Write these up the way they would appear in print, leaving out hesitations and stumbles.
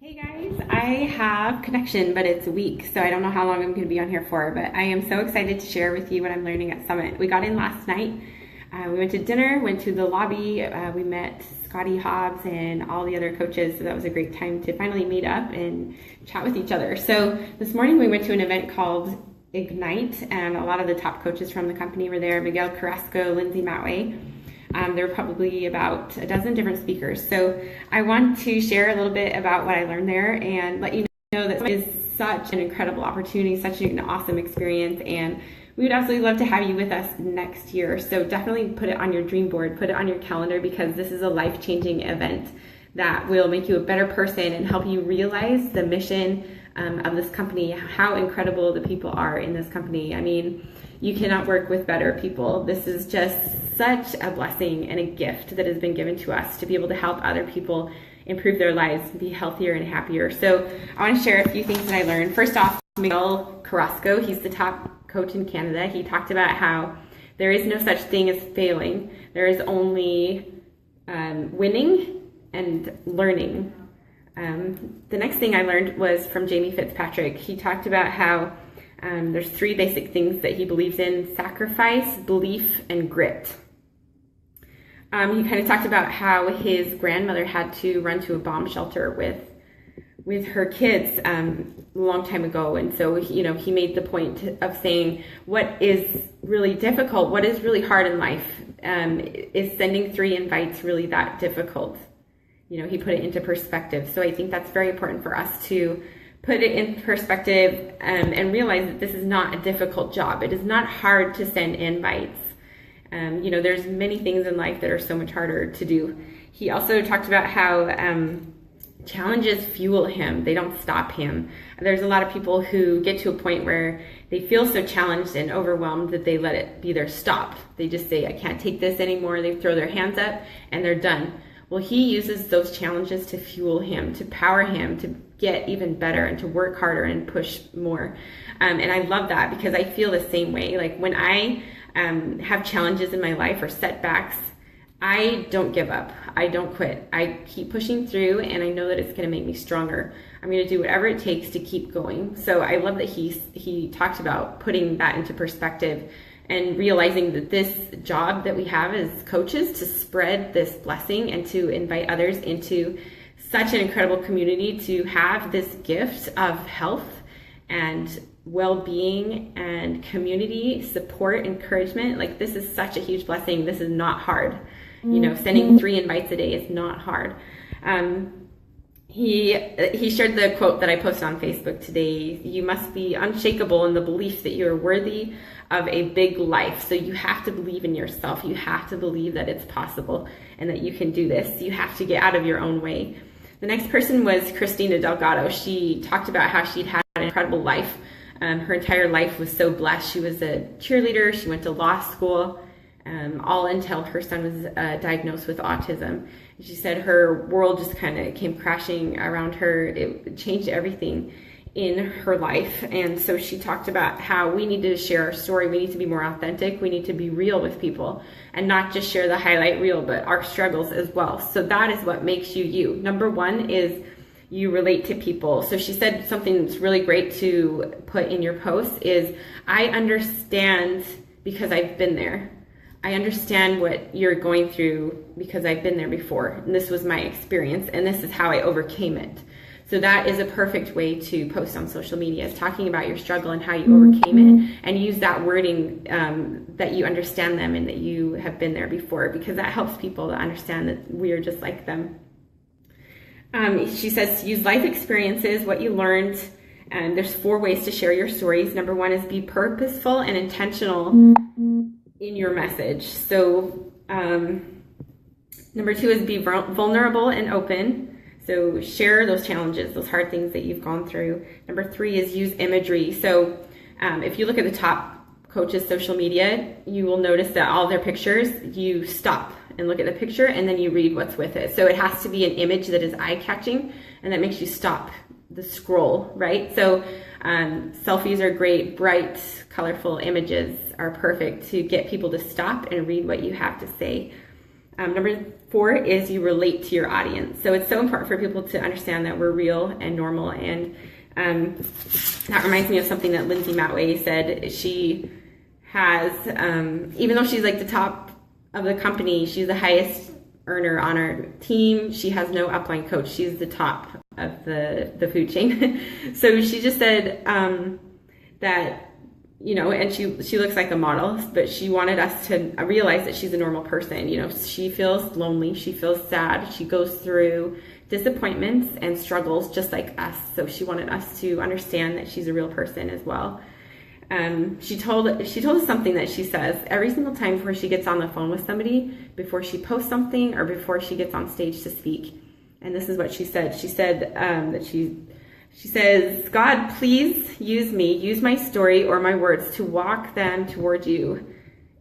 Hey guys, I have connection, but it's weak, so I don't know how long I'm going to be on here for, but I am so excited to share with you what I'm learning at Summit. We got in last night. We went to dinner, went to the lobby, we met Scotty Hobbs and all the other coaches, so that was a great time to finally meet up and chat with each other. So this morning we went to an event called Ignite, and a lot of the top coaches from the company were there: Miguel Carrasco, Lindsay Matway. There were probably about a dozen different speakers. So I want to share a little bit about what I learned there and let you know that it is such an incredible opportunity, such an awesome experience, and we would absolutely love to have you with us next year. So definitely put it on your dream board, put it on your calendar, because this is a life-changing event that will make you a better person and help you realize the mission of this company, how incredible the people are in this company. I mean, you cannot work with better people. This is just such a blessing and a gift that has been given to us to be able to help other people improve their lives, be healthier and happier. So I want to share a few things that I learned. First off, Miguel Carrasco, he's the top coach in Canada. He talked about how there is no such thing as failing. There is only winning and learning. The next thing I learned was from Fitzpatrick. He talked about how there's three basic things that he believes in: sacrifice, belief, and grit. He kind of talked about how his grandmother had to run to a bomb shelter with her kids a long time ago. And so, he made the point of saying, what is really difficult, what is really hard in life, is sending 3 invites really that difficult? He put it into perspective. So I think that's very important for us to put it in perspective and realize that this is not a difficult job. It is not hard to send invites. There's many things in life that are so much harder to do. He also talked about how challenges fuel him. They don't stop him. There's a lot of people who get to a point where they feel so challenged and overwhelmed that they let it be their stop. They just say, I can't take this anymore. They throw their hands up and they're done. Well, he uses those challenges to fuel him, to power him, to get even better and to work harder and push more. And I love that, because I feel the same way. Like when I have challenges in my life or setbacks, I don't give up. I don't quit. I keep pushing through, and I know that it's going to make me stronger. I'm going to do whatever it takes to keep going. So I love that he talked about putting that into perspective and realizing that this job that we have as coaches, to spread this blessing and to invite others into such an incredible community, to have this gift of health and well-being and community support, encouragement. Like, this is such a huge blessing. This is not hard. Sending 3 invites a day is not hard. He shared the quote that I posted on Facebook today: you must be unshakable in the belief that you're worthy of a big life. So you have to believe in yourself. You have to believe that it's possible and that you can do this. You have to get out of your own way. The next person was Christina Delgado. She talked about how she'd had an incredible life. Her entire life was so blessed. She was a cheerleader. She went to law school, all until her son was diagnosed with autism. She said her world just kind of came crashing around her. It changed everything in her life. And so she talked about how we need to share our story. We need to be more authentic. We need to be real with people and not just share the highlight reel, but our struggles as well. So that is what makes you you. Number 1 is you relate to people. So she said something that's really great to put in your post is, I understand because I've been there. I understand what you're going through because I've been there before. And this was my experience, and this is how I overcame it. So that is a perfect way to post on social media, is talking about your struggle and how you overcame it, and use that wording that you understand them and that you have been there before, because that helps people to understand that we are just like them. She says, use life experiences, what you learned. And there's 4 ways to share your stories. Number 1 is be purposeful and intentional in your message. So number 2 is be vulnerable and open. So share those challenges, those hard things that you've gone through. Number 3 is use imagery. So if you look at the top coaches' social media, you will notice that all their pictures, you stop and look at the picture and then you read what's with it. So it has to be an image that is eye-catching and that makes you stop the scroll, right? So selfies are great. Bright, colorful images are perfect to get people to stop and read what you have to say. Number 4 is you relate to your audience. So it's so important for people to understand that we're real and normal. And that reminds me of something that Lindsay Matway said. She has, even though she's like the top of the company, she's the highest earner on our team. She has no upline coach. She's the top of the food chain. So she just said that, you know, and she looks like a model, but she wanted us to realize that she's a normal person. You know, she feels lonely, she feels sad, she goes through disappointments and struggles just like us. So she wanted us to understand that she's a real person as well. She told us something that she says every single time before she gets on the phone with somebody, before she posts something, or before she gets on stage to speak. And this is what she said. She said that she says, God, please use me, use my story or my words to walk them toward you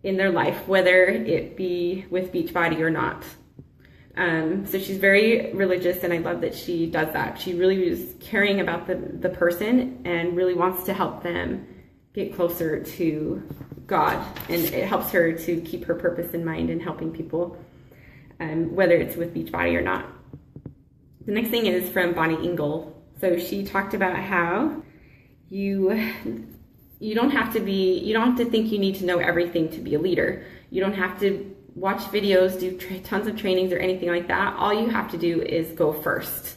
in their life, whether it be with Beachbody or not. So she's very religious, and I love that she does that. She really is caring about the person and really wants to help them get closer to God. And it helps her to keep her purpose in mind in helping people, whether it's with Beachbody or not. The next thing is from Bonnie Engel. So she talked about how you don't have to think you need to know everything to be a leader. You don't have to watch videos, do tons of trainings or anything like that. All you have to do is go first.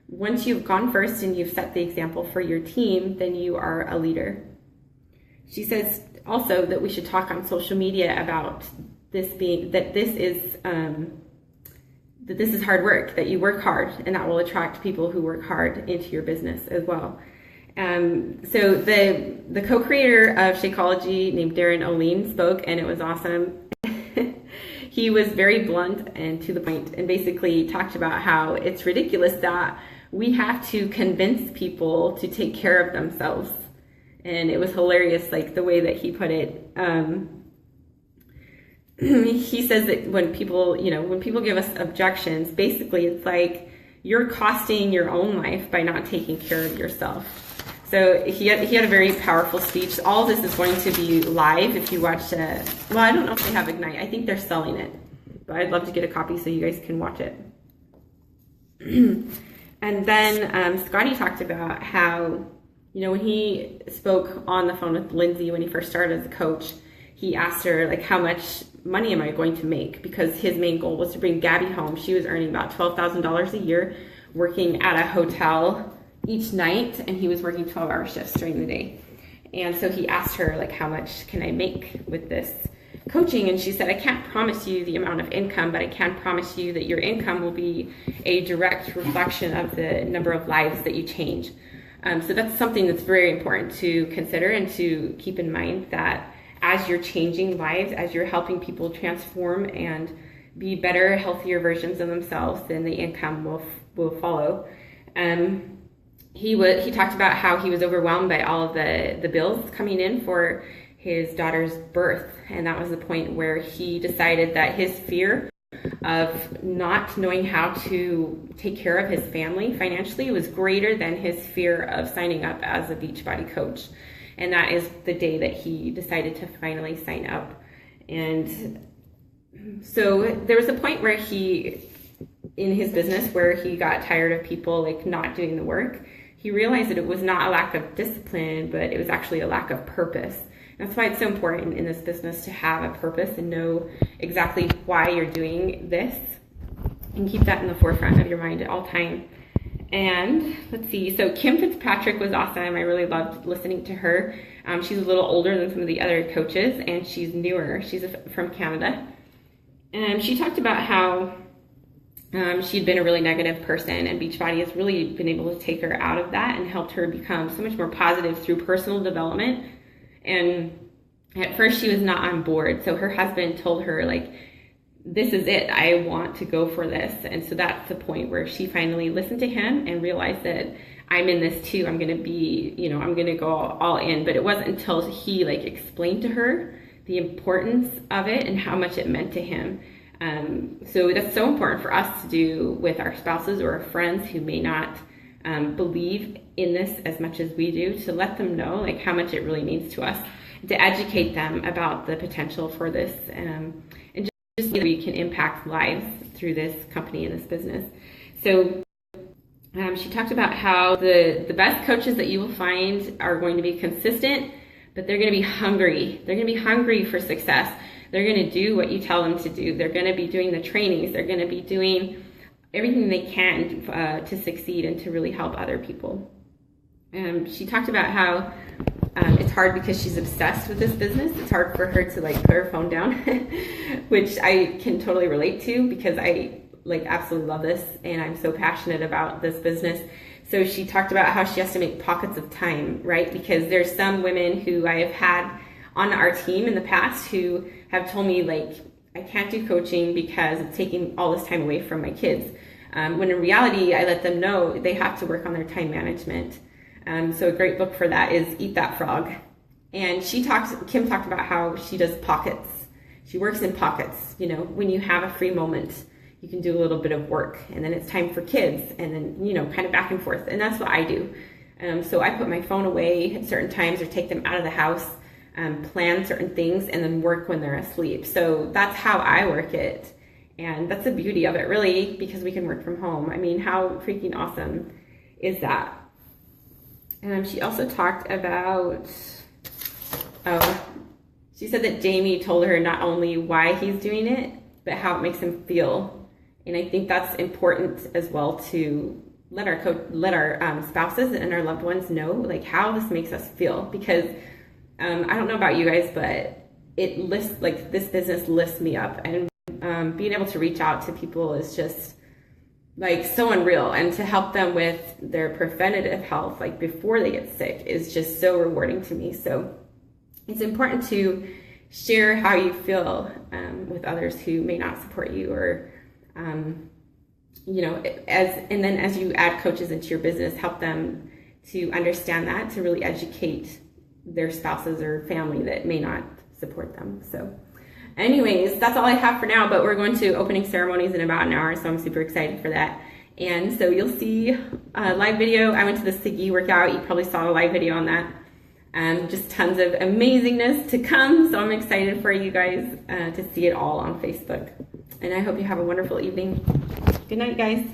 Once you've gone first and you've set the example for your team, then you are a leader. She says also that we should talk on social media about this is hard work, that you work hard, and that will attract people who work hard into your business as well. So the co-creator of Shakeology named Darren O'Lean spoke, and it was awesome. He was very blunt and to the point, and basically talked about how it's ridiculous that we have to convince people to take care of themselves. And it was hilarious, like the way that he put it. He says that when people give us objections, basically it's like you're costing your own life by not taking care of yourself. So he had a very powerful speech. All of this is going to be live if you watch well, I don't know if they have Ignite. I think they're selling it, but I'd love to get a copy so you guys can watch it. And then Scotty talked about how, you know, when he spoke on the phone with Lindsay when he first started as a coach, he asked her, like, how much money am I going to make? Because his main goal was to bring Gabby home. She was earning about $12,000 a year, working at a hotel each night, and he was working 12-hour shifts during the day. And so he asked her, like, how much can I make with this coaching? And she said, I can't promise you the amount of income, but I can promise you that your income will be a direct reflection of the number of lives that you change. So that's something that's very important to consider and to keep in mind, that as you're changing lives, as you're helping people transform and be better, healthier versions of themselves, then the income will follow. He talked about how he was overwhelmed by all of the bills coming in for his daughter's birth, and that was the point where he decided that his fear of not knowing how to take care of his family financially was greater than his fear of signing up as a Beachbody coach. And that is the day that he decided to finally sign up. And so there was a point where in his business, where he got tired of people like not doing the work. He realized that it was not a lack of discipline, but it was actually a lack of purpose. And that's why it's so important in this business to have a purpose and know exactly why you're doing this, and keep that in the forefront of your mind at all times. And let's see, so Kim Fitzpatrick was awesome. I really loved listening to her. She's a little older than some of the other coaches, and she's newer. She's from Canada. And she talked about how she'd been a really negative person, and Beachbody has really been able to take her out of that and helped her become so much more positive through personal development. And at first she was not on board. So her husband told her, like, this is it, I want to go for this. And so that's the point where she finally listened to him and realized that I'm in this too. I'm going to be, I'm going to go all in. But it wasn't until he explained to her the importance of it and how much it meant to him. So that's so important for us to do with our spouses or our friends who may not believe in this as much as we do, to let them know how much it really means to us, to educate them about the potential for this. And just we can impact lives through this company and this business. So she talked about how the best coaches that you will find are going to be consistent, but they're going to be hungry. They're going to be hungry for success. They're going to do what you tell them to do. They're going to be doing the trainings. They're going to be doing everything they can to succeed and to really help other people. She talked about how it's hard because she's obsessed with this business. It's hard for her to like put her phone down, which I can totally relate to because I like absolutely love this and I'm so passionate about this business. So she talked about how she has to make pockets of time, right? Because there's some women who I have had on our team in the past who have told me like, I can't do coaching because it's taking all this time away from my kids. When in reality, I let them know they have to work on their time management. So a great book for that is Eat That Frog. And Kim talked about how she does pockets. She works in pockets. You know, when you have a free moment, you can do a little bit of work and then it's time for kids and then, you know, kind of back and forth. And that's what I do. So I put my phone away at certain times or take them out of the house, plan certain things and then work when they're asleep. So that's how I work it. And that's the beauty of it really, because we can work from home. I mean, how freaking awesome is that? She also talked about, she said that Jamie told her not only why he's doing it, but how it makes him feel. And I think that's important as well to let our spouses and our loved ones know like how this makes us feel. Because I don't know about you guys, but this business lifts me up, and being able to reach out to people is just like so unreal, and to help them with their preventative health like before they get sick is just so rewarding to me. So it's important to share how you feel with others who may not support you, or you know, as you add coaches into your business, help them to understand that, to really educate their spouses or family that may not support them. So anyways, that's all I have for now, but we're going to opening ceremonies in about an hour, so I'm super excited for that. And so you'll see a live video. I went to the Siggy workout. You probably saw a live video on that. Just tons of amazingness to come, so I'm excited for you guys to see it all on Facebook. And I hope you have a wonderful evening. Good night, guys.